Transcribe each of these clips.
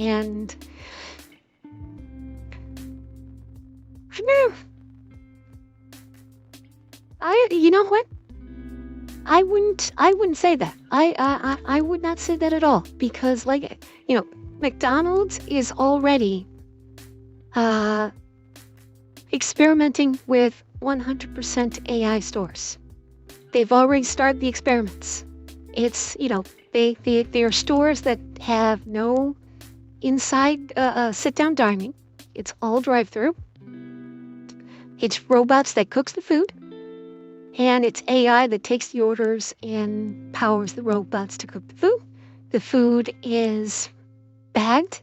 And no, you know what? I wouldn't say that. I would not say that at all because, like, McDonald's is already uh, experimenting with 100% AI stores. They've already started the experiments. It's, they are stores that have no inside sit-down dining. It's all drive-through. It's robots that cooks the food, and it's AI that takes the orders and powers the robots to cook the food. The food is bagged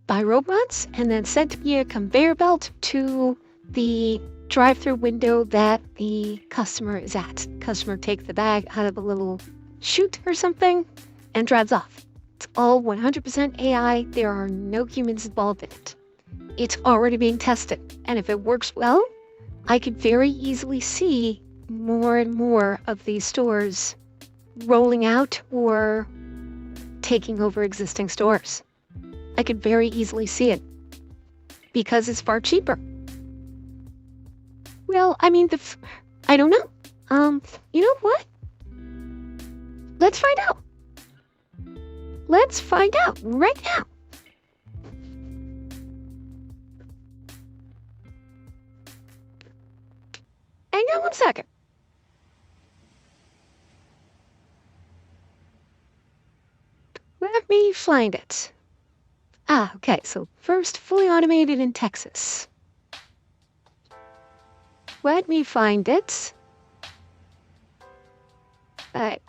by robots and then sent via conveyor belt to the drive-through window that the customer is at. Customer takes the bag out of a little chute or something and drives off. It's all 100% AI. There are no humans involved in it. It's already being tested. And if it works well, I could very easily see more and more of these stores rolling out or taking over existing stores. I could very easily see it because it's far cheaper. Well, I mean, I don't know. You know what? Let's find out. Let's find out right now. Hang on one second. Let me find it. Okay, so first, fully automated in Texas. Let me find it. All right.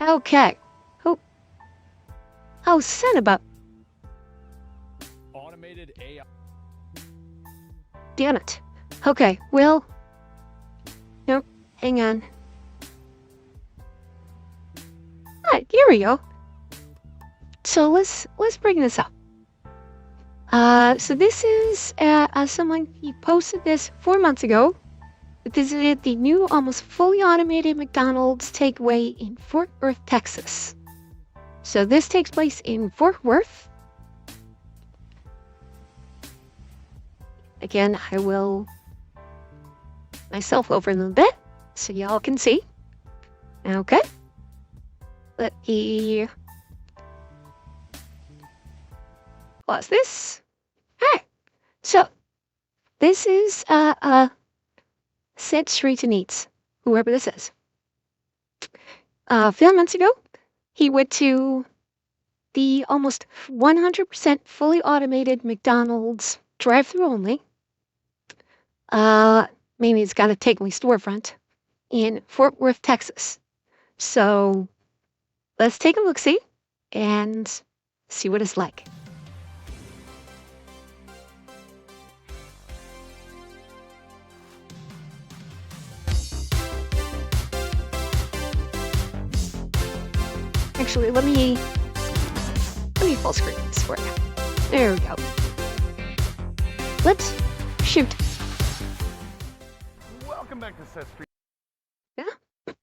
Okay. Oh, son of a... Automated AI. Damn it. Okay, well... Nope, hang on. Alright, here we go. So let's bring this up. So this is someone, he posted this 4 months ago. Visited the new, almost fully automated McDonald's takeaway in Fort Worth, Texas. So this takes place in Fort Worth. Again, I will myself over in a bit so y'all can see. Okay. Let me pause this. Alright. So this is Set Street and Eats, whoever this is. A few months ago, he went to the almost 100% fully automated McDonald's drive-through only. Meaning it's got a takeaway storefront in Fort Worth, Texas. So let's take a look-see and see what it's like. Actually, let me full screen this for you. There we go. Let's shoot. Welcome back to Set Street. Yeah.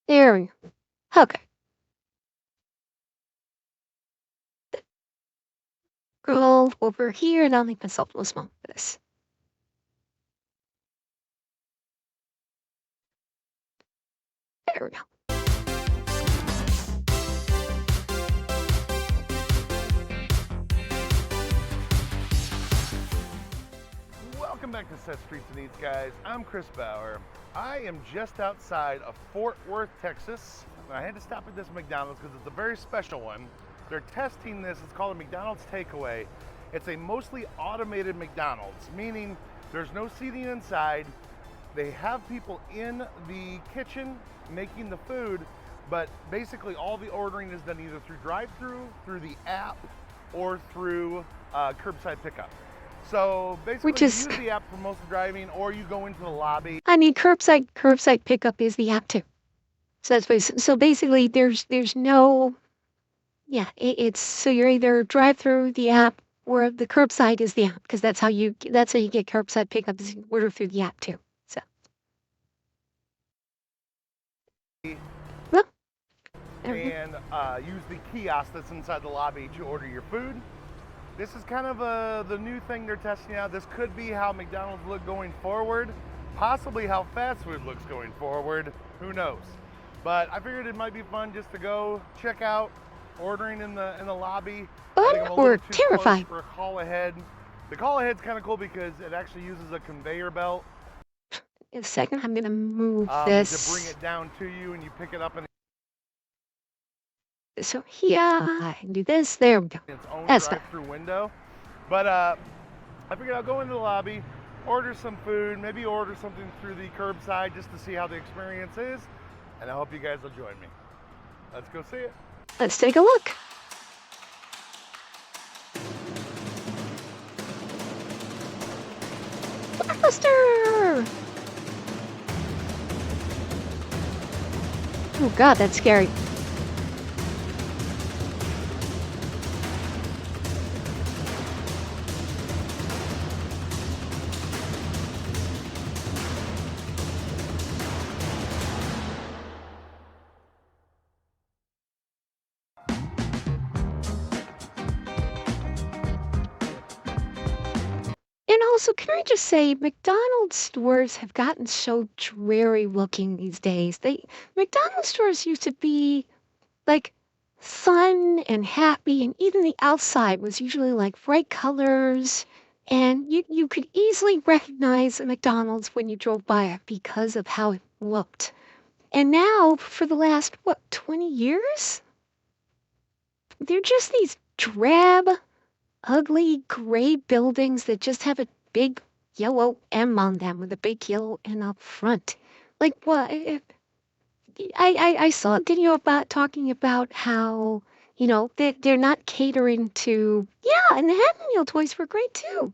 There we go. Okay. Scroll over here, and I'll make myself a little small for this. There we go. Welcome back to Set Streets and Eats, guys. I'm Chris Bauer. I am just outside of Fort Worth, Texas. I had to stop at this McDonald's because it's a very special one. They're testing this. It's called a McDonald's takeaway. It's a mostly automated McDonald's, meaning there's no seating inside. They have people in the kitchen making the food, but basically all the ordering is done either through drive-through, through the app, or through curbside pickup. So basically, you use the app for most of the driving, or you go into the lobby. I mean, curbside pickup is the app too. So that's so basically, there's no, yeah, it's so you're either drive through the app or the curbside is the app because that's how you get curbside pickup is you order through the app too. So Well, there we go. and use the kiosk that's inside the lobby to order your food. This is kind of the new thing they're testing out. This could be how McDonald's look going forward, possibly how fast food looks going forward. Who knows? But I figured it might be fun just to go check out ordering in the lobby. I think I'm a Or little too terrified. close for a call ahead. The call ahead's kind of cool because it actually uses a conveyor belt In a second, I'm gonna move to this. bring it down to you, and you pick it up in So here, I can do this. There we go. its own That's fine. drive-through window. But I figured I'll go into the lobby, order some food, maybe order something through the curbside just to see how the experience is, and I hope you guys will join me. Let's go see it. Let's take a look. Blockbuster! Oh god, that's scary. And also, can I just say, McDonald's stores have gotten so dreary looking these days. McDonald's stores used to be like fun and happy, and even the outside was usually like bright colors, and you could easily recognize a McDonald's when you drove by it because of how it looked. And now, for the last, what, 20 years? They're just these drab, ugly gray buildings that just have a big yellow M on them with a big yellow N up front. Like what? I saw a video about talking about how, they're not catering to, yeah, and the Happy Meal toys were great too.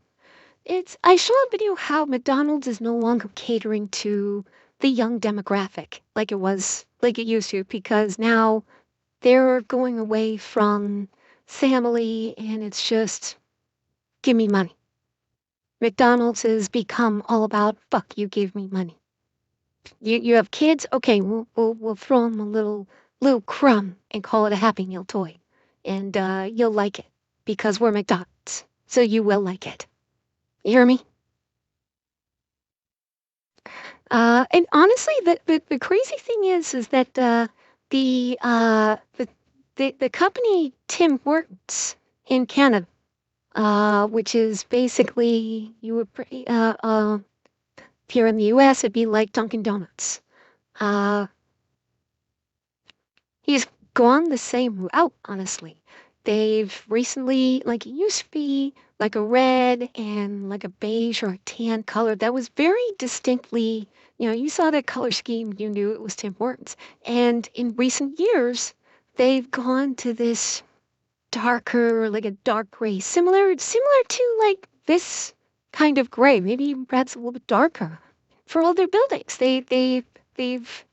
I saw a video how McDonald's is no longer catering to the young demographic like it used to, because now they're going away from family and it's just give me money. McDonald's has become all about fuck you, give me money. You have kids, okay, we'll throw them a little crumb and call it a Happy Meal toy, and you'll like it because we're McDonald's, so you will like it. You hear me? And honestly, the crazy thing is that the the company Tim Hortons in Canada, which is basically you would here in the U.S. it'd be like Dunkin' Donuts. Uh, he's gone the same route, honestly. They've recently, like it used to be like a red and like a beige or a tan color that was very distinctly, you saw that color scheme, you knew it was Tim Hortons. And in recent years, they've gone to this darker, like a dark gray, similar to like this kind of gray, maybe even perhaps a little bit darker for all their buildings. They've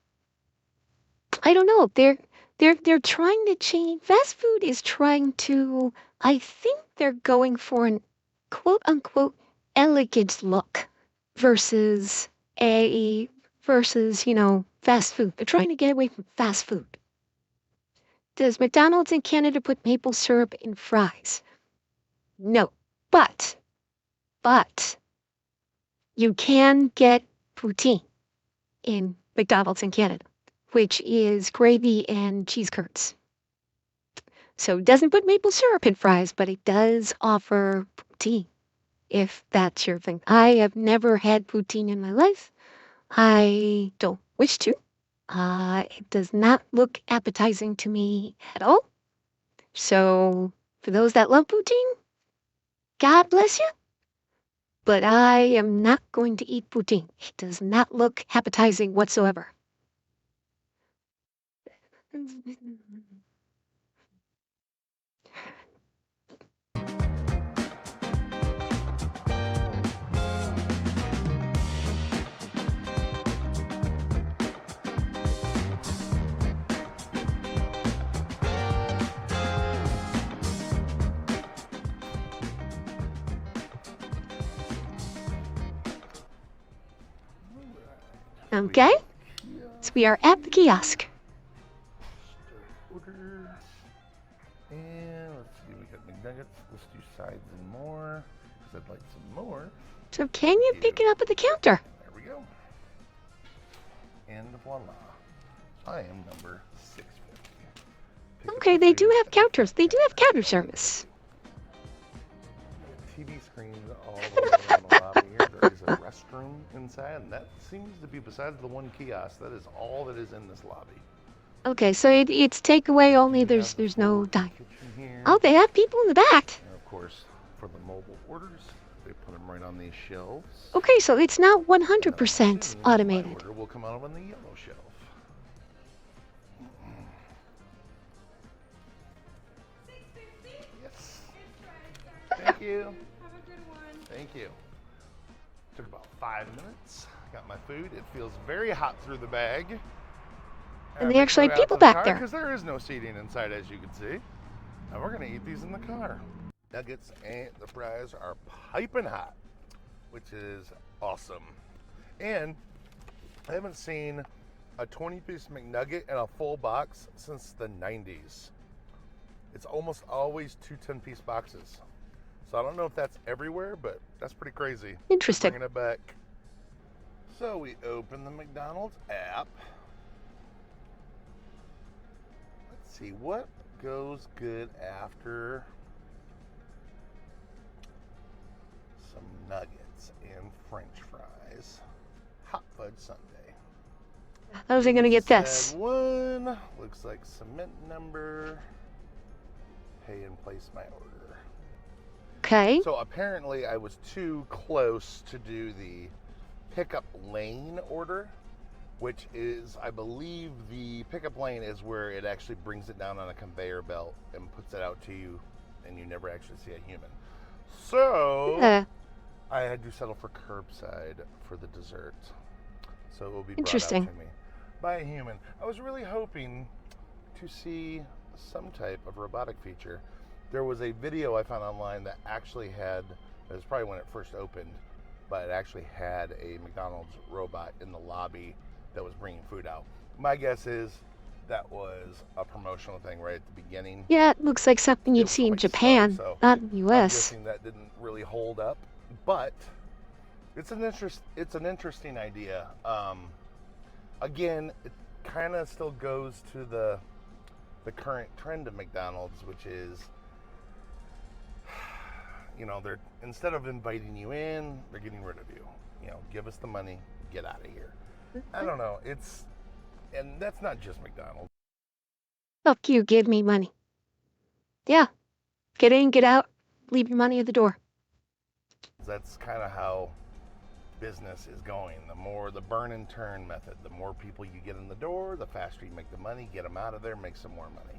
I don't know. They're trying to change. Fast food is trying to. I think they're going for an quote unquote elegant look versus a versus fast food. They're trying to get away from fast food. Does McDonald's in Canada put maple syrup in fries? No, but you can get poutine in McDonald's in Canada, which is gravy and cheese curds. So it doesn't put maple syrup in fries, but it does offer poutine, if that's your thing. I have never had poutine in my life. I don't wish to. It does not look appetizing to me at all. So for those that love poutine, God bless you. But I am not going to eat poutine. It does not look appetizing whatsoever. Okay. So we are at the kiosk. Order. And let's see, we got McNuggets. Let's do sides and more, because I'd like some more. So can you pick it up at the counter? There we go. And voila. I am number 650. Okay, they do have counters. They do have counter service. TV screens all the way around the lobby here. There is a restroom inside, and that seems to be, besides the one kiosk, that is all that is in this lobby. Okay, so it's takeaway only. There's no dine. Oh, they have people in the back. And of course, for the mobile orders, they put them right on these shelves. Okay, so it's not 100% My automated. order will come out on the yellow shelf. Yes. Thank you. Have a good one. Thank you. Took about 5 minutes. Got my food. It feels very hot through the bag. And they actually have people back there. Because there is no seating inside, as you can see. And we're going to eat these in the car. Nuggets and the fries are piping hot, which is awesome. And I haven't seen a 20-piece McNugget in a full box since the 90s. It's almost always 2 10-piece boxes. So I don't know if that's everywhere, but that's pretty crazy. Interesting. Bringing it back. So we open the McDonald's app. Let's see what goes good after some nuggets and French fries. Hot fudge sundae. How's he gonna get this? Said one looks like cement number. Pay and place my order. Okay. So apparently I was too close to do the pickup lane order, which is, I believe the pickup lane is where it actually brings it down on a conveyor belt and puts it out to you, and you never actually see a human. So I had to settle for curbside for the dessert. So it will be brought out to Interesting. me by a human. I was really hoping to see some type of robotic feature. There was a video I found online that actually had, it was probably when it first opened, but it actually had a McDonald's robot in the lobby that was bringing food out. My guess is that was a promotional thing right at the beginning. Yeah, it looks like something It you'd was see in quite slow, Japan, so not in the I'm U.S. guessing that didn't really hold up, but it's an interesting idea. Again, it kind of still goes to the current trend of McDonald's, which is, you know, they're, instead of inviting you in, they're getting rid of you. You know, give us the money, get out of here. I don't know. And that's not just McDonald's. Fuck you, give me money. Yeah. Get in, get out, leave your money at the door. That's kind of how business is going. The more the burn and turn method, the more people you get in the door, the faster you make the money, get them out of there, make some more money.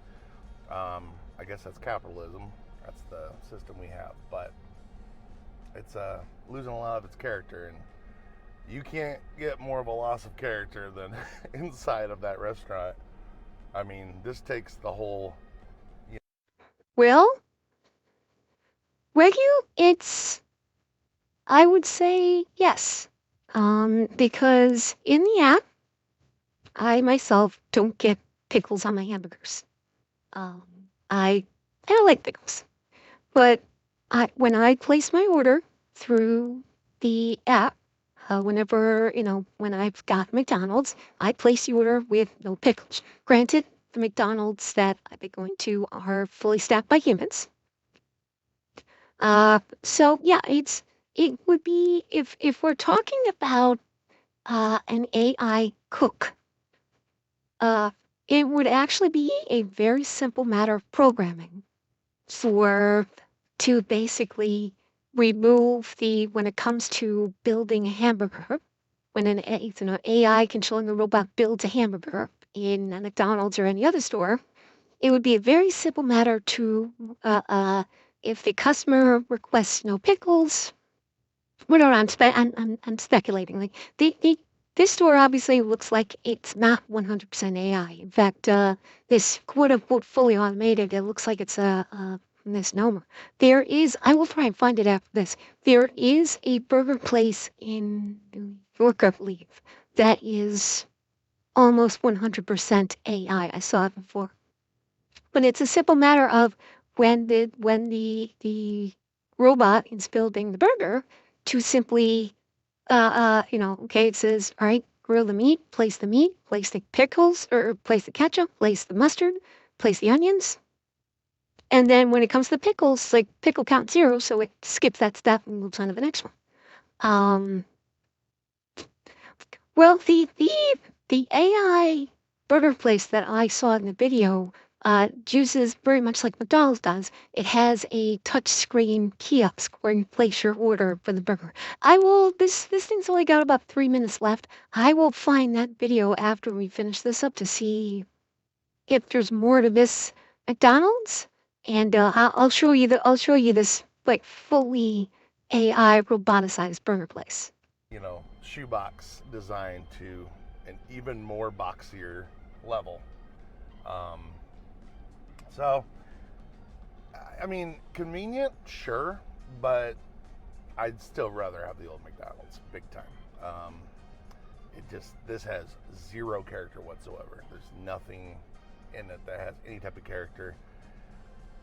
I guess that's capitalism. That's the system we have, but it's losing a lot of its character, and you can't get more of a loss of character than inside of that restaurant. I mean, this takes the whole. Well, Wagyu, I would say yes. Because in the app, I myself don't get pickles on my hamburgers. I don't like pickles. But when I place my order through the app, whenever, when I've got McDonald's, I place the order with no pickles. Granted, the McDonald's that I've been going to are fully staffed by humans. So yeah, it would be, if we're talking about an AI cook, it would actually be a very simple matter of programming to basically remove when it comes to building a hamburger, when an AI controlling a robot builds a hamburger in a McDonald's or any other store, it would be a very simple matter to, if the customer requests no pickles, whatever, I'm speculating. Like this store obviously looks like it's not 100% AI. In fact, this quote unquote fully automated, it looks like it's a misnomer. I will try and find it after this. There is a burger place in New York, I believe, that is almost 100% AI. I saw it before. But it's a simple matter of when the robot is building the burger to simply okay, it says, all right, grill the meat, place the pickles, or place the ketchup, place the mustard, place the onions. And then when it comes to the pickles, like pickle count 0, so it skips that step and moves on to the next one. Um, well, the AI burger place that I saw in the video uses very much like McDonald's does. It has a touch screen kiosk where you place your order for the burger. I will. This thing's only got about 3 minutes left. I will find that video after we finish this up to see if there's more to this McDonald's, and I'll show you this like fully AI roboticized burger place. Shoebox designed to an even more boxier level. Um, so, I mean, convenient, sure, but I'd still rather have the old McDonald's, big time. This has zero character whatsoever. There's nothing in it that has any type of character.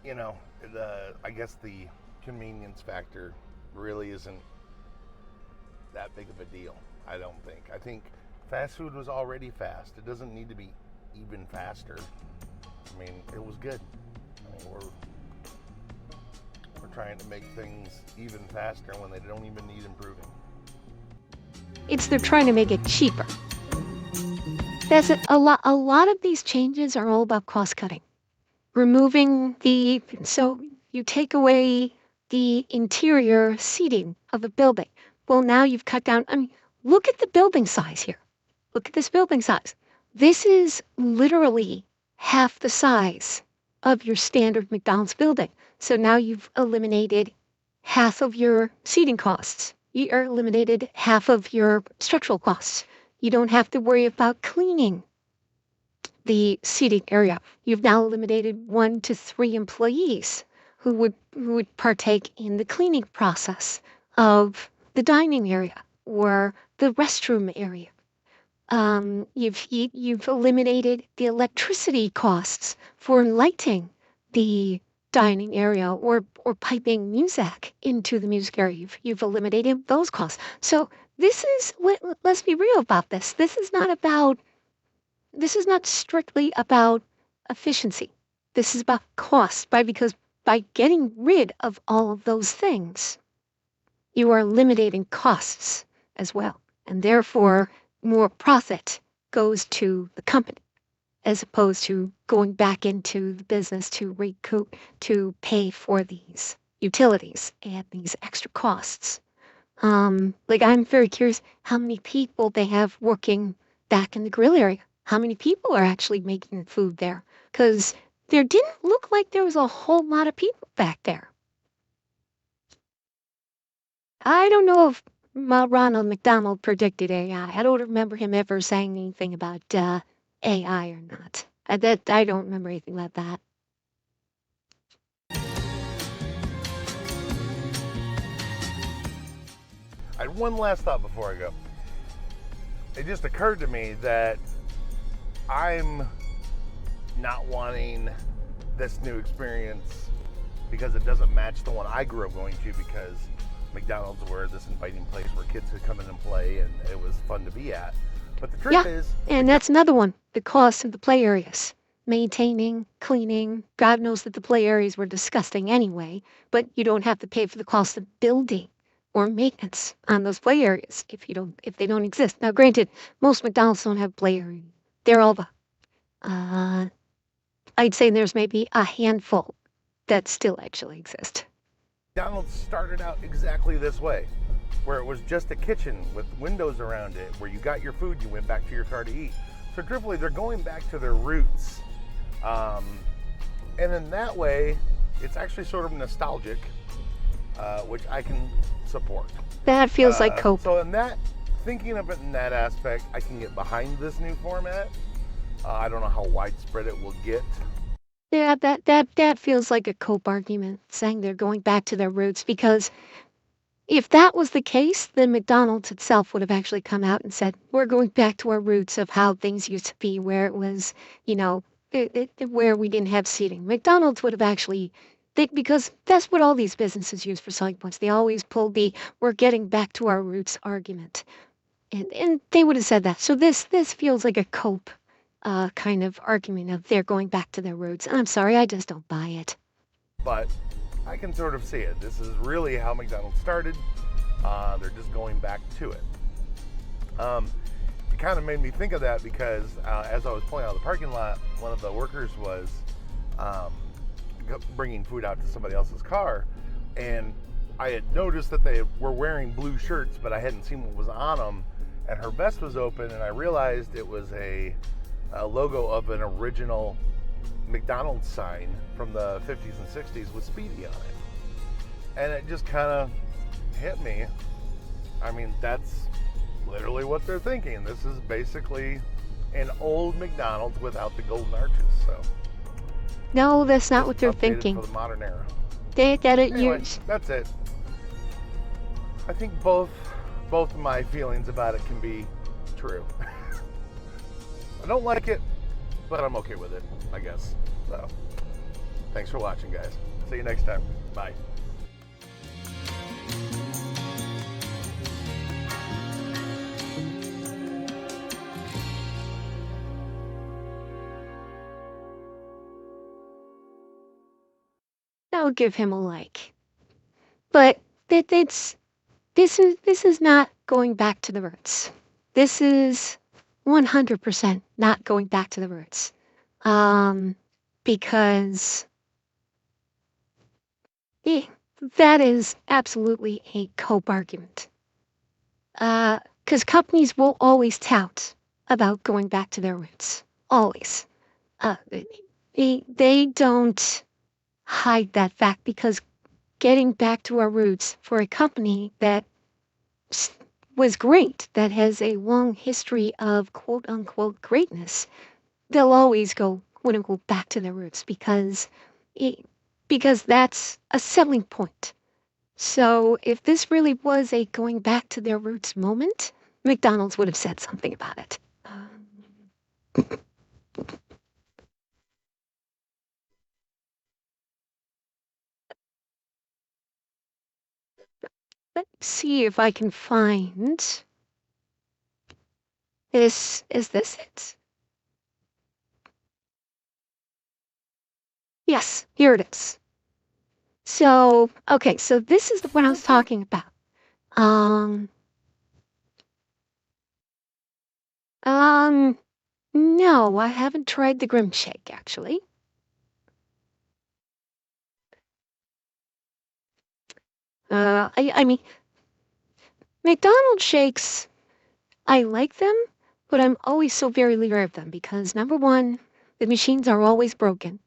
I guess the convenience factor really isn't that big of a deal. I don't think. I think fast food was already fast. It doesn't need to be even faster. I mean, it was good. I mean, we're trying to make things even faster when they don't even need improving. They're trying to make it cheaper. That's it. A lot of these changes are all about cost cutting. So you take away the interior seating of a building. Well, now you've cut down. I mean, look at the building size here. Look at this building size. This is literally half the size of your standard McDonald's building. So now you've eliminated half of your seating costs. You eliminated half of your structural costs. You don't have to worry about cleaning the seating area. You've now eliminated 1 to 3 employees who would partake in the cleaning process of the dining area or the restroom area. You've eliminated the electricity costs for lighting the dining area or piping music into the music area. You've eliminated those costs. So let's be real about this. This is not strictly about efficiency. This is about cost, because by getting rid of all of those things, you are eliminating costs as well. And therefore, more profit goes to the company as opposed to going back into the business to recoup, to pay for these utilities and these extra costs. I'm very curious how many people they have working back in the grill area. How many people are actually making food there? Because there didn't look like there was a whole lot of people back there. I don't know if Ronald McDonald predicted AI. I don't remember him ever saying anything about AI or not. I don't remember anything about that. I had one last thought before I go. It just occurred to me that I'm not wanting this new experience because it doesn't match the one I grew up going to, because McDonald's were this inviting place where kids could come in and play, and it was fun to be at. But the truth is... and that's another one, the cost of the play areas. Maintaining, cleaning, God knows that the play areas were disgusting anyway, but you don't have to pay for the cost of building or maintenance on those play areas if they don't exist. Now, granted, most McDonald's don't have play areas. They're all I'd say there's maybe a handful that still actually exist. McDonald's started out exactly this way, where it was just a kitchen with windows around it, where you got your food, you went back to your car to eat. So truthfully, they're going back to their roots. And in that way, it's actually sort of nostalgic, which I can support. That feels like cope. So thinking of it in that aspect, I can get behind this new format. I don't know how widespread it will get. Yeah, that feels like a cope argument, saying they're going back to their roots, because If that was the case, then McDonald's itself would have actually come out and said, "We're going back to our roots of how things used to be, where it was, you know, where we didn't have seating." McDonald's would have actually, because that's what all these businesses use for selling points. They always pull the "we're getting back to our roots" argument, and they would have said that. So this feels like a cope kind of argument of they're going back to their roots. And I'm sorry, I just don't buy it. But I can sort of see it. This is really how McDonald's started. They're just going back to it. It kind of made me think of that because as I was pulling out of the parking lot, one of the workers was um, bringing food out to somebody else's car, and I had noticed that they were wearing blue shirts, but I hadn't seen what was on them. And her vest was open, and I realized it was a logo of an original McDonald's sign from the 50s and 60s with Speedy on it. And it just kind of hit me. I mean, that's literally what they're thinking. This is basically an old McDonald's without the golden arches. So No, that's not just what they're updated thinking. for the modern era. They get it Anyway, used. that's it. I think both of my feelings about it can be true. I don't like it, but I'm okay with it, I guess. So, thanks for watching, guys. See you next time. Bye. I'll give him a like. But it's this is not going back to the roots. This is 100% not going back to the roots. Um, because eh, that is absolutely a cope argument. Because companies will always tout about going back to their roots. Always. They don't hide that fact because getting back to our roots for a company that was great, that has a long history of quote unquote greatness, they'll always go quote unquote back to their roots it, because that's a selling point. So if this really was a going back to their roots moment, McDonald's would have said something about it. Let's see if I can find this. Is this it? Yes, here it is. So, okay, so this is the one I was talking about. Um, um, no, I haven't tried the Grim Shake actually. I mean, McDonald's shakes, I like them, but I'm always so very leery of them because number one, the machines are always broken.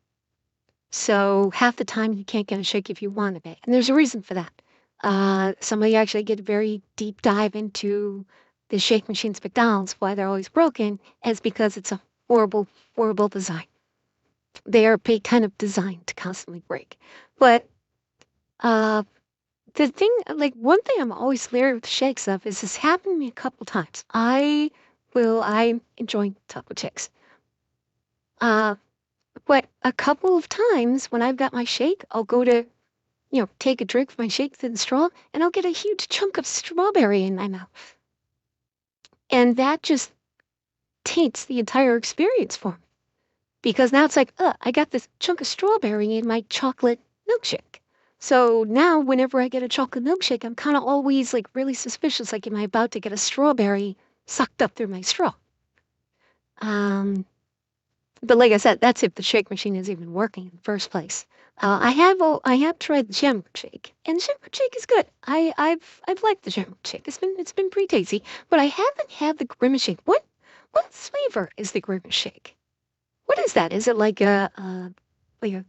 So half the time you can't get a shake if you want it. And there's a reason for that. Somebody actually get a very deep dive into the shake machines at McDonald's, why they're always broken, is because it's a horrible, horrible design. They are kind of designed to constantly break. But uh, the thing, like one thing I'm always leery with shakes of is this happened to me a couple times. I'm enjoying chocolate shakes. Uh, but a couple of times when I've got my shake, I'll go to, take a drink from my shake through the straw, and I'll get a huge chunk of strawberry in my mouth. And that just taints the entire experience for me. Because now it's like, I got this chunk of strawberry in my chocolate milkshake. So now whenever I get a chocolate milkshake, I'm kind of always like really suspicious, like, am I about to get a strawberry sucked up through my straw? Um, but like I said, that's if the shake machine is even working in the first place. I have tried the jam shake, and jam shake is good. I've liked the jam shake. It's been pretty tasty, but I haven't had the grimace shake. What flavor is the grimace shake? What is that? Is it like a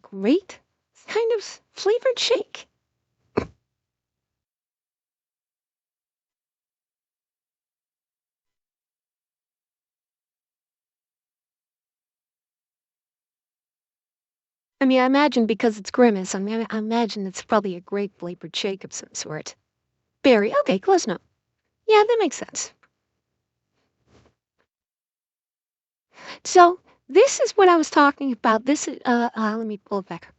grape kind of flavored shake? I mean, I imagine because it's grimace. I mean, I imagine it's probably a grape flavored shake of some sort. berry. Okay, close enough. Yeah, that makes sense. So this is what I was talking about. This is let me pull it back.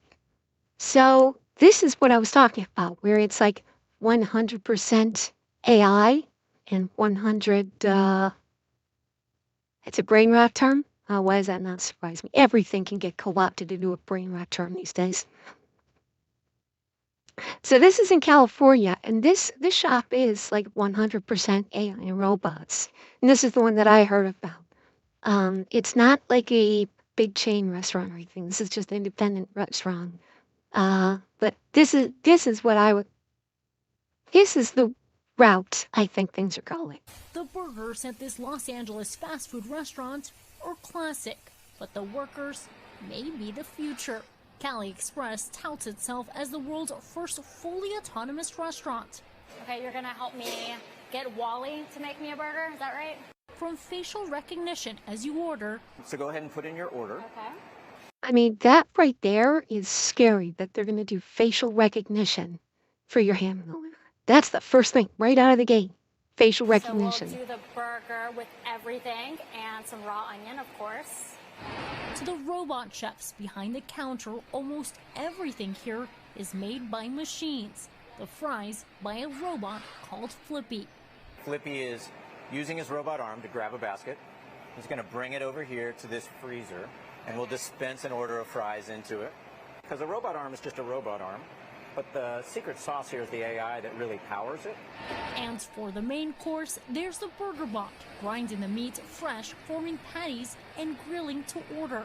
So this is what I was talking about, where it's like 100% AI and 100. It's a brain rot term. Why does that not surprise me? Everything can get co-opted into a brain rot term these days. So this is in California, and this shop is like 100% AI and robots. And this is the one that I heard about. It's not like a big chain restaurant or anything. This is just an independent restaurant. But this is what I would. This is the route I think things are going. The burgers at this Los Angeles fast food restaurant are classic, but the workers may be the future. Cali Express touts itself as the world's first fully autonomous restaurant. Okay, you're gonna help me get Wally to make me a burger, is that right? From facial recognition as you order, So go ahead and put in your order. Okay. I mean, that right there is scary that they're going to do facial recognition for your hamburger. That's the first thing right out of the gate. Facial recognition. So we'll do the burger with everything and some raw onion, of course. to the robot chefs behind the counter, almost everything here is made by machines. The fries by a robot called Flippy. Flippy is using his robot arm to grab a basket. He's going to bring it over here to this freezer, and we'll dispense an order of fries into it. Because a robot arm is just a robot arm, but the secret sauce here is the AI that really powers it. And for the main course, there's the burger bot, grinding the meat fresh, forming patties, and grilling to order.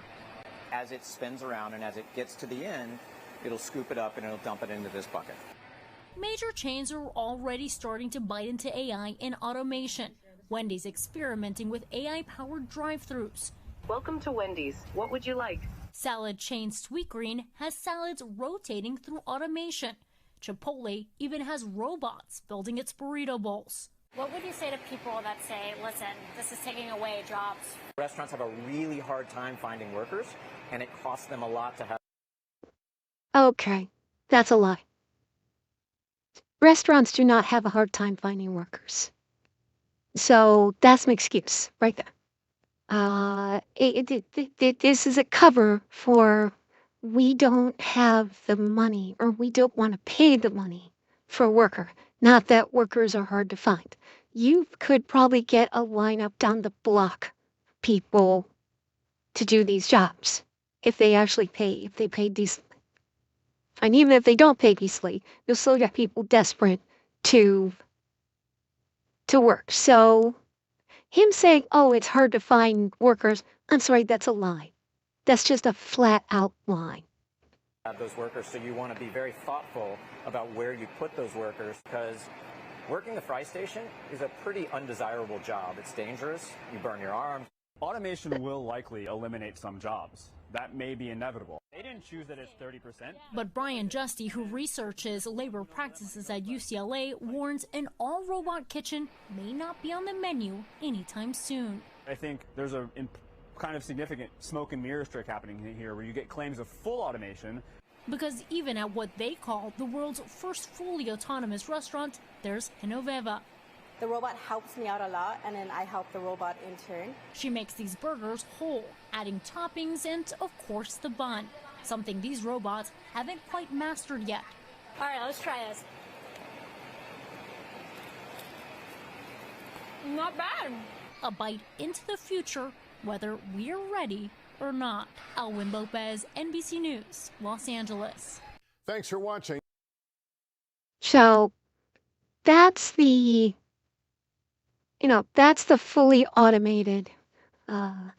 As it spins around and as it gets to the end, it'll scoop it up and it'll dump it into this bucket. Major chains are already starting to bite into AI and automation. Wendy's experimenting with AI-powered drive-thrus. Welcome to Wendy's. What would you like? Salad chain Sweetgreen has salads rotating through automation. Chipotle even has robots building its burrito bowls. What would you say to people that say, listen, this is taking away jobs? Restaurants have a really hard time finding workers, and it costs them a lot to have. Okay, that's a lie. Restaurants do not have a hard time finding workers. So that's my excuse right there. This is a cover for we don't have the money or we don't want to pay the money for a worker. Not that workers are hard to find. You could probably get a lineup down the block people to do these jobs if they actually pay, if they pay decently. And even if they don't pay decently, you'll still get people desperate to work. So him saying, oh, it's hard to find workers, I'm sorry, that's a lie. That's just a flat out lie. Have those workers, so you want to be very thoughtful about where you put those workers, because working the fry station is a pretty undesirable job. It's dangerous. You burn your arms. Automation will likely eliminate some jobs. That may be inevitable. They didn't choose that it's 30%. But Brian Justy, who researches labor practices at UCLA, warns an all-robot kitchen may not be on the menu anytime soon. I think there's a kind of significant smoke and mirrors trick happening here where you get claims of full automation. Because even at what they call the world's first fully autonomous restaurant, there's Genoveva. The robot helps me out a lot, and then I help the robot in turn. She makes these burgers whole, adding toppings and, of course, the bun. Something these robots haven't quite mastered yet. All right, let's try this. Not bad. A bite into the future, whether we're ready or not. Alwyn Lopez, NBC News, Los Angeles. Thanks for watching. So that's the, that's the fully automated, quote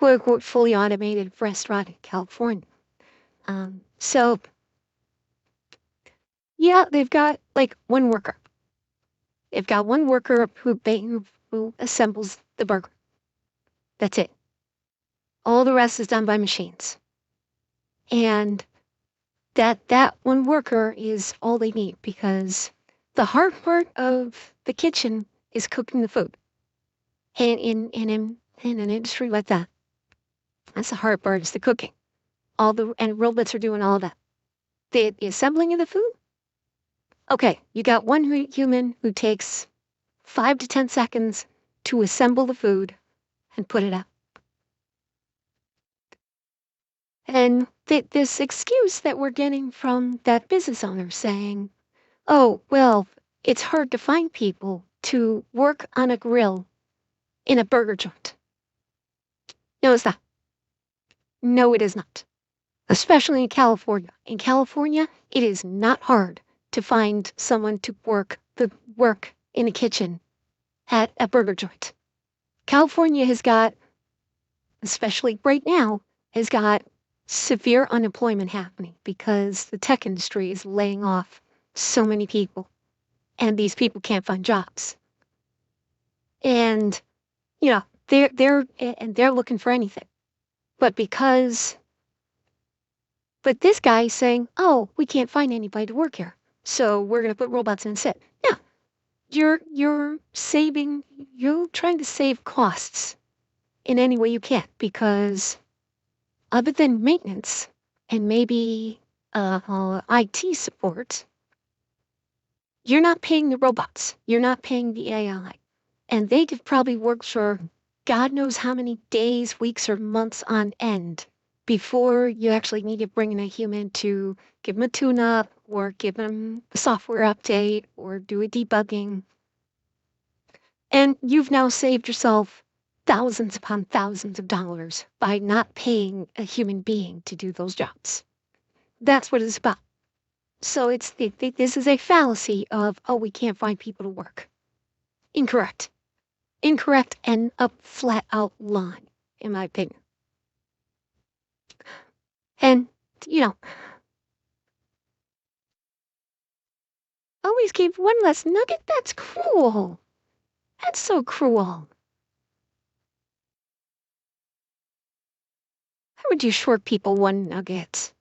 unquote, fully automated restaurant in California. So, yeah, they've got like one worker. They've got one worker who assembles the burger. That's it. All the rest is done by machines. And that one worker is all they need, because the hard part of the kitchen is cooking the food. And in an industry like that, that's the hard part, is the cooking. And robots are doing all of that. The assembling of the food, Okay, you got one human who takes 5 to 10 seconds to assemble the food and put it out. And this excuse that we're getting from that business owner saying, oh, well, it's hard to find people to work on a grill in a burger joint. No, it's not. No, it is not. Especially in California. In California, it is not hard to find someone to work in a kitchen at a burger joint. California has got, especially right now, has got severe unemployment happening because the tech industry is laying off so many people, and these people can't find jobs. And they're looking for anything. But this guy is saying, "Oh, we can't find anybody to work here, so we're going to put robots in instead." Yeah, you're trying to save costs in any way you can, because other than maintenance and maybe IT support, you're not paying the robots. You're not paying the AI. And they could probably work for God knows how many days, weeks, or months on end before you actually need to bring in a human to give them a tune-up or give them a software update or do a debugging. And you've now saved yourself thousands upon thousands of dollars by not paying a human being to do those jobs. That's what it's about. So this is a fallacy of, oh, we can't find people to work. Incorrect. Incorrect and a flat out lie, in my opinion. And, always give one less nugget? That's cruel. That's so cruel. How would you short people one nugget?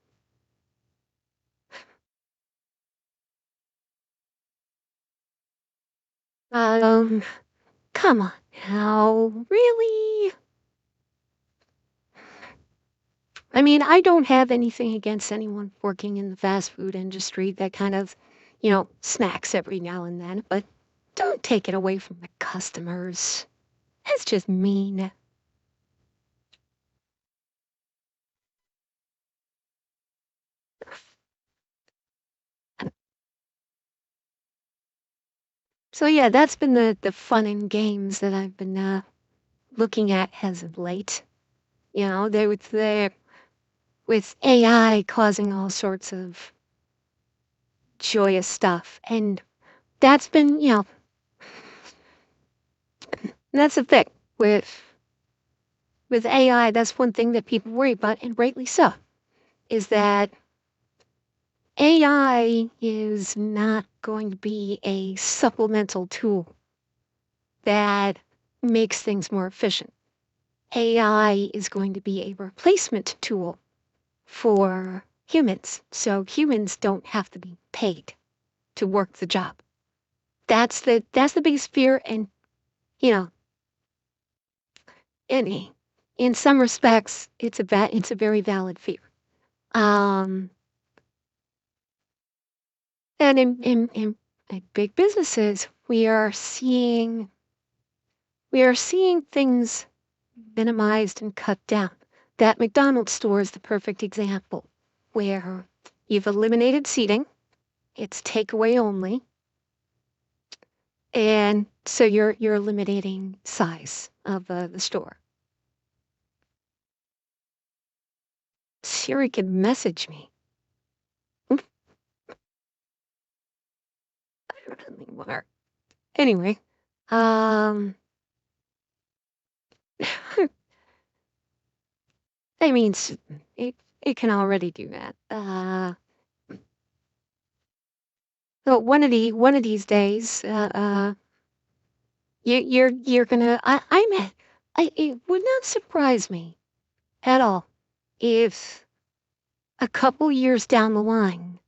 Come on now, really? I mean, I don't have anything against anyone working in the fast food industry that kind of, snacks every now and then, but don't take it away from the customers. That's just mean. So yeah, that's been the fun and games that I've been looking at as of late. With AI causing all sorts of joyous stuff, and that's been, that's the thing with AI. That's one thing that people worry about, and rightly so, is that AI is not going to be a supplemental tool that makes things more efficient. AI is going to be a replacement tool for humans. So humans don't have to be paid to work the job. That's the biggest fear, and you know, in some respects, it's a very valid fear. Um, and in big businesses, we are seeing things minimized and cut down. That McDonald's store is the perfect example, where you've eliminated seating, it's takeaway only, and so you're eliminating size of the store. Siri can message me. I don't anymore. Anyway, um, I mean, it can already do that. So one of these days, you're gonna. It would not surprise me at all if a couple years down the line,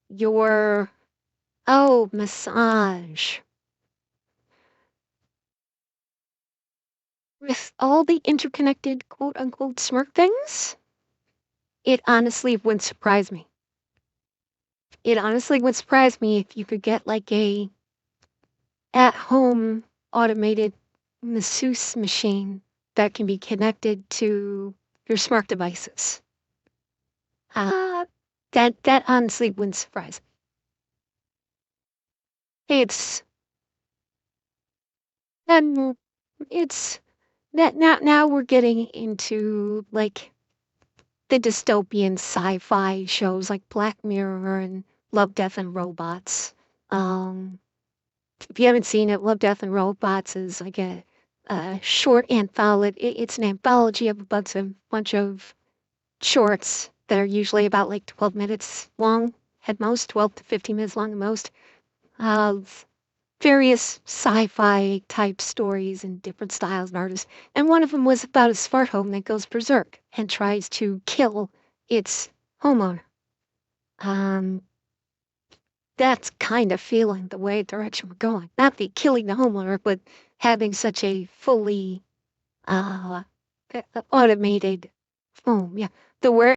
your massage with all the interconnected quote unquote smart things, it honestly wouldn't surprise me. It honestly would surprise me if you could get like a at-home automated masseuse machine that can be connected to your smart devices. Uh, that honestly wouldn't surprise me. And it's that now we're getting into like the dystopian sci-fi shows like Black Mirror and Love, Death, and Robots. Um, if you haven't seen it, Love, Death, and Robots is like a short anthology. It's an anthology of a bunch of shorts that are usually about like 12 minutes long at most, 12 to 15 minutes long at most, of various sci-fi type stories and different styles and artists. And one of them was about a smart home that goes berserk and tries to kill its homeowner. Um, that's kind of feeling the way direction we're going. Not the killing the homeowner, but having such a fully uh, automated home. Yeah, the where